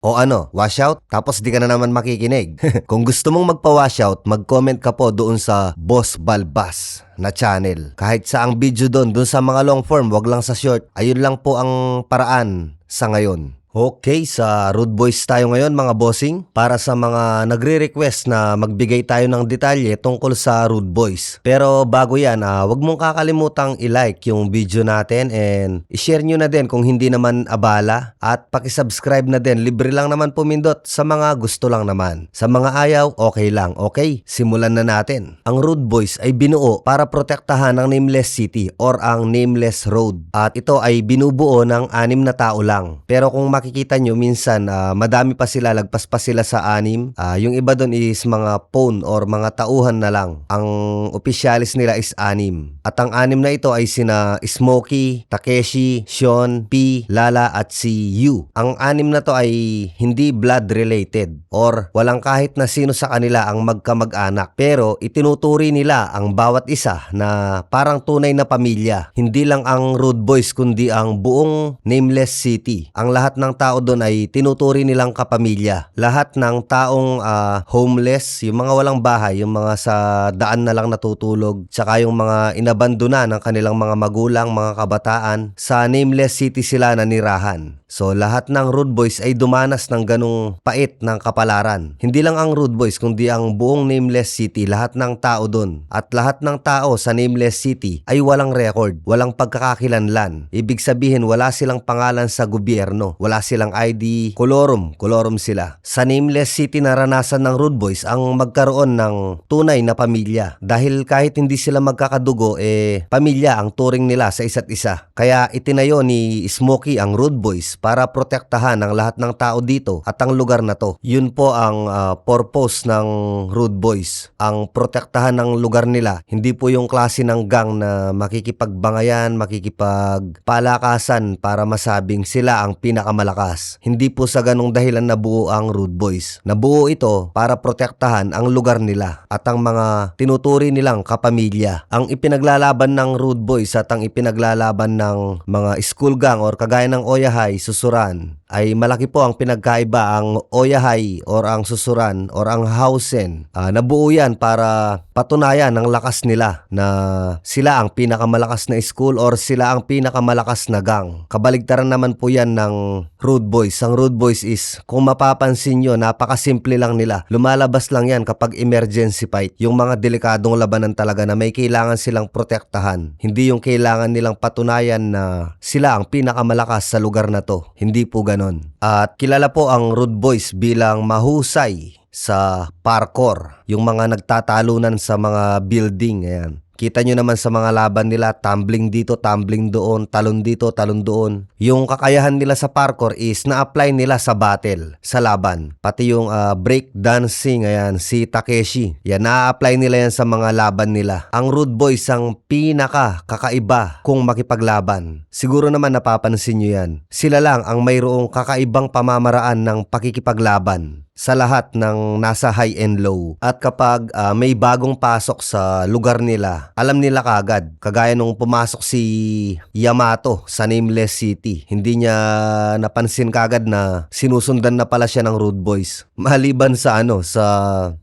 O ano, washout? Tapos di ka na naman makikinig. Kung gusto mong magpa-washout, mag-comment ka po doon sa Boss Balbas na channel. Kahit sa ang video doon sa mga long form, wag lang sa short. Ayun lang po ang paraan sa ngayon. Okay, sa Rude Boys tayo ngayon mga bossing para sa mga nagre-request na magbigay tayo ng detalye tungkol sa Rude Boys. Pero bago yan, wag mong kakalimutang i-like yung video natin and i-share nyo na din kung hindi naman abala at pakisubscribe na din. Libre lang naman pumindot sa mga gusto lang naman. Sa mga ayaw, okay lang. Okay, simulan na natin. Ang Rude Boys ay binuo para protektahan ang Nameless City or ang Nameless Road. At ito ay binubuo ng 6 na tao lang. Pero kung makikita nyo minsan madami pa sila, lagpas pa sila sa 6. Yung iba doon is mga pawn or mga tauhan na lang. Ang opisyalis nila is 6. At ang 6 na ito ay sina Smokey, Takeshi, Sean, P, Lala at si Yu. Ang 6 na to ay hindi blood related or walang kahit na sino sa kanila ang magkamag-anak. Pero itinuturi nila ang bawat isa na parang tunay na pamilya. Hindi lang ang Rude Boys kundi ang buong Nameless City. Ang lahat ng tao doon ay tinuturi nilang kapamilya. Lahat ng taong homeless, yung mga walang bahay, yung mga sa daan na lang natutulog, tsaka yung mga inabandona ng kanilang mga magulang, mga kabataan, sa Nameless City sila nanirahan. So lahat ng Rude Boys ay dumanas ng ganung pait ng kapalaran. Hindi lang ang Rude Boys kundi ang buong Nameless City, lahat ng tao doon. At lahat ng tao sa Nameless City ay walang record, walang pagkakakilanlan. Ibig sabihin wala silang pangalan sa gobyerno, wala silang ID, kolorum sila. Sa Nameless City naranasan ng Rude Boys ang magkaroon ng tunay na pamilya. Dahil kahit hindi sila magkakadugo, pamilya ang turing nila sa isa't isa. Kaya itinayo ni Smokey ang Rude Boys para protektahan ang lahat ng tao dito at ang lugar na to. Yun po ang purpose ng Rude Boys. Ang protektahan ng lugar nila. Hindi po yung klase ng gang na makikipagbangayan, makikipagpalakasan para masabing sila ang pinakamalakas. Hindi po sa ganong dahilan nabuo ang Rude Boys. Nabuo ito para protektahan ang lugar nila at ang mga tinuturi nilang kapamilya. Ang ipinaglalaban ng Rude Boys at ang ipinaglalaban ng mga school gang or kagaya ng Oyahay, Susuran ay malaki po ang pinagkaiba. Ang Oyahay or ang Susuran or ang Hausen, nabuo yan para patunayan ang lakas nila na sila ang pinakamalakas na school or sila ang pinakamalakas na gang. Kabaligtaran naman po yan ng Rude Boys. Ang Rude Boys is, kung mapapansin nyo, napakasimple lang nila. Lumalabas lang yan kapag emergency fight. Yung mga delikadong labanan talaga na may kailangan silang protektahan. Hindi yung kailangan nilang patunayan na sila ang pinakamalakas sa lugar na to. Hindi po ganon. At kilala po ang Rude Boys bilang mahusay sa parkour. Yung mga nagtatalunan sa mga building. Ayan. Kita nyo naman sa mga laban nila, tumbling dito, tumbling doon, talon dito, talon doon. Yung kakayahan nila sa parkour is na-apply nila sa battle, sa laban. Pati yung break dancing, ayan, si Takeshi. Yan, na-apply nila yan sa mga laban nila. Ang Rude Boys ang pinaka-kakaiba kung makipaglaban. Siguro naman napapansin nyo yan. Sila lang ang mayroong kakaibang pamamaraan ng pakikipaglaban sa lahat ng nasa high and low. At kapag may bagong pasok sa lugar nila, alam nila kagad. Kagaya nung pumasok si Yamato sa Nameless City, hindi niya napansin kagad na sinusundan na pala siya ng Rude Boys. Maliban sa sa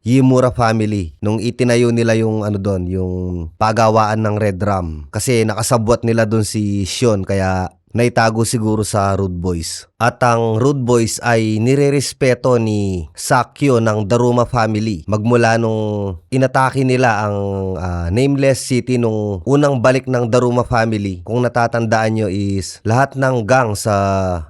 Yimura family, nung itinayo nila yung doon, yung pagawaan ng Red Ram. Kasi nakasabwat nila doon si Sean, kaya naitago siguro sa Rude Boys. At ang Rude Boys ay nirerespeto ni Sakyo ng Daruma family. Magmula nung inatake nila ang Nameless City nung unang balik ng Daruma family. Kung natatandaan nyo is lahat ng gang sa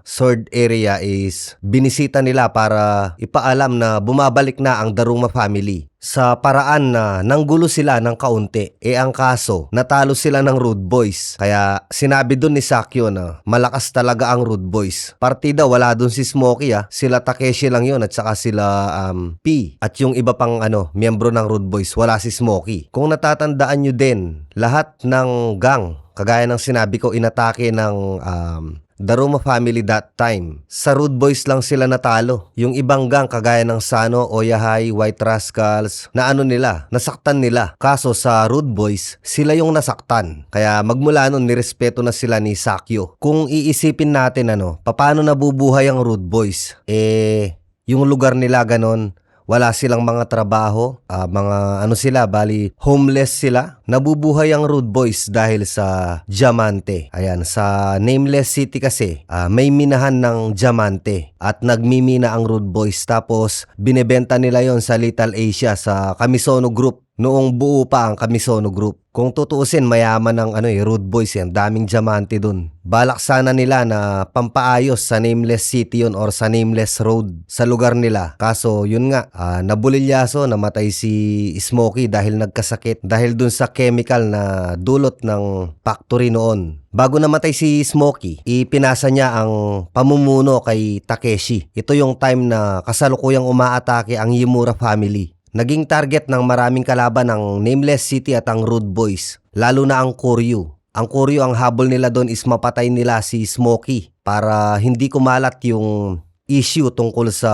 Sword area is binisita nila para ipaalam na bumabalik na ang Daruma family. Sa paraan na nanggulo sila ng kaunti. Ang kaso, natalo sila ng Rude Boys. Kaya sinabi dun ni Sakyo na malakas talaga ang Rude Boys. Partida, wala dun si Smokey Sila Takeshi lang yun at saka sila P. At yung iba pang miyembro ng Rude Boys, wala si Smokey. Kung natatandaan nyo din, lahat ng gang, kagaya ng sinabi ko, inatake ng Daruma family that time. Sa Rude Boys lang sila natalo. Yung ibang gang kagaya ng Sano, Oyahay, White Rascals, na ano nila, nasaktan nila. Kaso sa Rude Boys, sila yung nasaktan. Kaya magmula nun nirespeto na sila ni Sakyo. Kung iisipin natin paano nabubuhay ang Rude Boys? Yung lugar nila ganon, wala silang mga trabaho, bali homeless sila. Nabubuhay ang Rude Boys dahil sa diamante. Ayan, sa Nameless City kasi, may minahan ng diamante at nagmimina ang Rude Boys. Tapos binebenta nila yon sa Little Asia sa Kamisono Group. Noong buo pa ang Kamisono Group. Kung tutuusin, mayaman ng Rude Boys yan. Daming diamante dun. Balak sana nila na pampaayos sa Nameless City yun or sa Nameless Road sa lugar nila. Kaso yun nga, nabulilyaso, namatay si Smokey dahil nagkasakit. Dahil dun sa chemical na dulot ng factory noon. Bago namatay si Smokey, ipinasa niya ang pamumuno kay Takeshi. Ito yung time na kasalukuyang umaatake ang Yimura family. Naging target ng maraming kalaban ng Nameless City at ang Rude Boys, lalo na ang Koryu. Ang Koryu, ang habol nila doon is mapatay nila si Smokey para hindi kumalat yung issue tungkol sa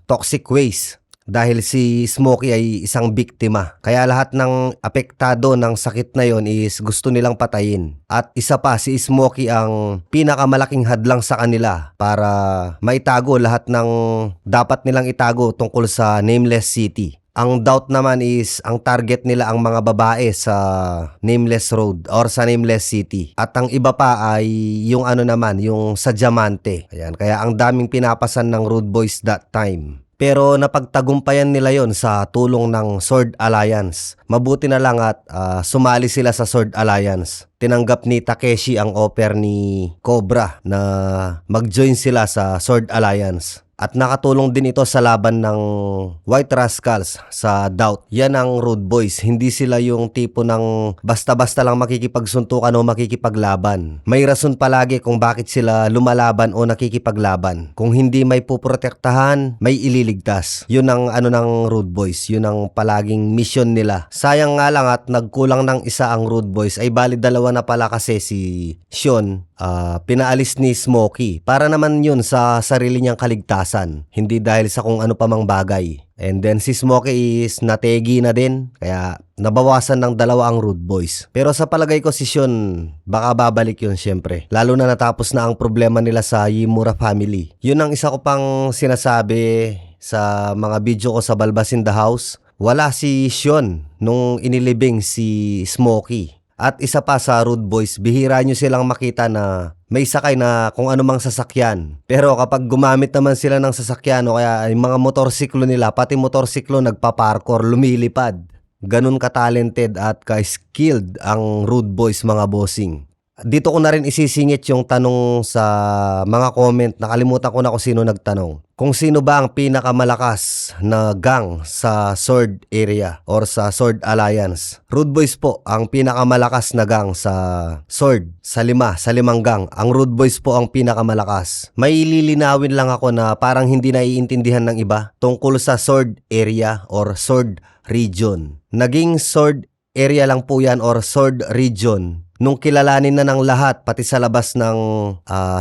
toxic waste. Dahil si Smokey ay isang biktima. Kaya lahat ng apektado ng sakit na yon is gusto nilang patayin. At isa pa, si Smokey ang pinakamalaking hadlang sa kanila para maitago lahat ng dapat nilang itago tungkol sa Nameless City. Ang doubt naman is ang target nila ang mga babae sa Nameless Road or sa Nameless City. At ang iba pa ay yung yung sa Diamante. Ayan, kaya ang daming pinapasan ng Rude Boys that time. Pero napagtagumpayan nila yon sa tulong ng Sword Alliance. Mabuti na lang at sumali sila sa Sword Alliance. Tinanggap ni Takeshi ang offer ni Cobra na mag-join sila sa Sword Alliance. At nakatulong din ito sa laban ng White Rascals sa Doubt. Yan ang Rude Boys. Hindi sila yung tipo ng basta-basta lang makikipagsuntukan o makikipaglaban. May rason palagi kung bakit sila lumalaban o nakikipaglaban. Kung hindi may puprotektahan, may ililigtas. Yun ang ng Rude Boys. Yun ang palaging mission nila. Sayang nga lang at nagkulang ng isa ang Rude Boys. Ay bali dalawa na pala kasi si Sean. Pinaalis ni Smokey para naman yun sa sarili niyang kaligtasan, hindi dahil sa kung ano pa mang bagay. And then si Smokey is nategi na din, kaya nabawasan ng dalawa ang Rude Boys. Pero sa palagay ko si Sean, baka babalik yun syempre. Lalo na natapos na ang problema nila sa Yimura family. Yun ang isa ko pang sinasabi sa mga video ko sa Balbas in the House. Wala si Sean nung inilibing si Smokey. At isa pa sa Rude Boys, bihira nyo silang makita na may sakay na kung anumang sasakyan. Pero kapag gumamit naman sila ng sasakyan o kaya yung mga motorsiklo nila, pati motorsiklo nagpa-parkour, lumilipad. Ganun ka-talented at ka-skilled ang Rude Boys mga bossing. Dito ko na rin isisingit yung tanong sa mga comment. Nakalimutan ko na kung sino nagtanong. Kung sino ba ang pinakamalakaas na gang sa Sword area or sa Sword Alliance? Rude Boys po ang pinakamalakas na gang sa Sword. Sa limang gang. Ang Rude Boys po ang pinakamalakas. May lilinawin lang ako na parang hindi naiintindihan ng iba tungkol sa Sword area or Sword region. Naging Sword area lang po yan or Sword region nung kilalanin na ng lahat pati sa labas ng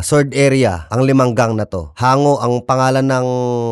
Sword area ang limang gang na to. Hango ang pangalan ng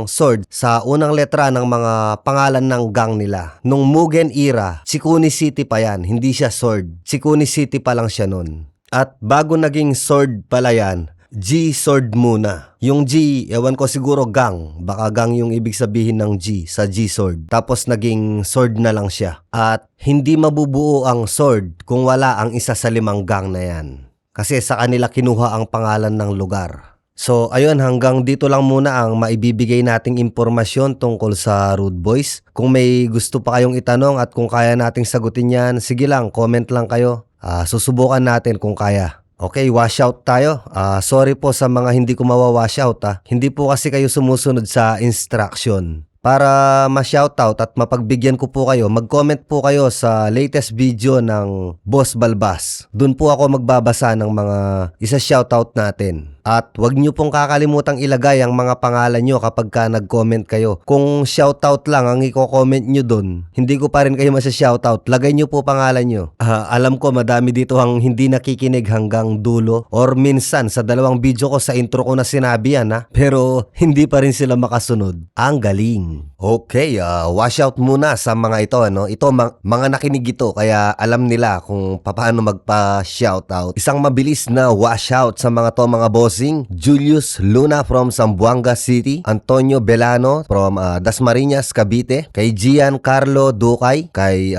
Sword sa unang letra ng mga pangalan ng gang nila. Nung Mugen era, Chikuni City pa yan, hindi siya Sword. Chikuni City pa lang siya nun. At bago naging Sword pala yan, G-Sword muna. Yung G, ewan ko siguro gang. Baka gang yung ibig sabihin ng G sa G-Sword. Tapos naging Sword na lang siya. At hindi mabubuo ang Sword kung wala ang isa sa limang gang na yan. Kasi sa kanila kinuha ang pangalan ng lugar. So ayun, hanggang dito lang muna ang maibibigay nating impormasyon tungkol sa Rude Boys. Kung may gusto pa kayong itanong at kung kaya nating sagutin yan, sige lang, comment lang kayo. Susubukan natin kung kaya. Okay, washout tayo. Sorry po sa mga hindi ko mawa-washout. Hindi po kasi kayo sumusunod sa instruction. Para ma-shoutout at mapagbigyan ko po kayo, mag-comment po kayo sa latest video ng Boss Balbas. Doon po ako magbabasa ng mga isa-shoutout natin. At wag nyo pong kakalimutang ilagay ang mga pangalan nyo kapag ka nag-comment kayo. Kung shoutout lang ang i-comment nyo dun, hindi ko pa rin kayo masya-shoutout. Lagay nyo po pangalan nyo. Alam ko madami dito ang hindi nakikinig hanggang dulo or minsan sa dalawang video ko sa intro ko na sinabi yan pero hindi pa rin sila makasunod. Ang galing. Okay, wash out muna sa mga ito. Ito mga nakinig ito kaya alam nila kung paano magpa-shoutout. Isang mabilis na wash out sa mga mga bossing. Julius Luna from Zamboanga City. Antonio Belano from Dasmariñas, Cavite. Kay Giancarlo Ducay. Kay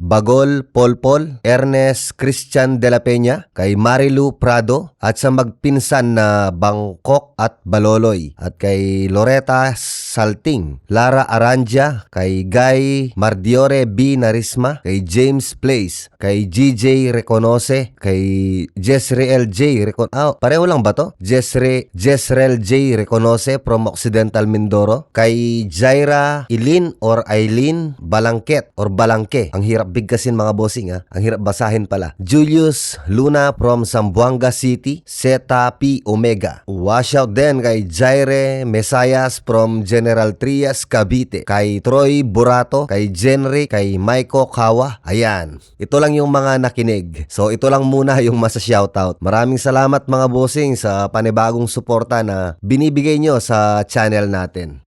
Bagol Polpol, Ernest Christian de la Peña, kay Marilu Prado, at sa magpinsan na Bangkok at Baloloy, at kay Loretta Salting, Lara Aranja, kay Guy Mardiore B. Narisma, kay James Place, kay GJ Reconoce, kay Jezreel J. pareho lang ba to? Jezreel J. Reconoce from Occidental Mindoro, kay Jaira Ilin or Aileen Balangket or Balangke. Ang hirap bigkasin mga bossing ang hirap basahin pala. Julius Luna from Zamboanga City, Zeta P. Omega. Wash out din kay Jaire Mesayas from General Trias, Cavite. Kay Troy Burato, kay Jenry, kay Maiko Kawa. Ayan. Ito lang yung mga nakinig. So ito lang muna yung masa-shoutout. Maraming salamat mga bossing sa panibagong suporta na binibigay nyo sa channel natin.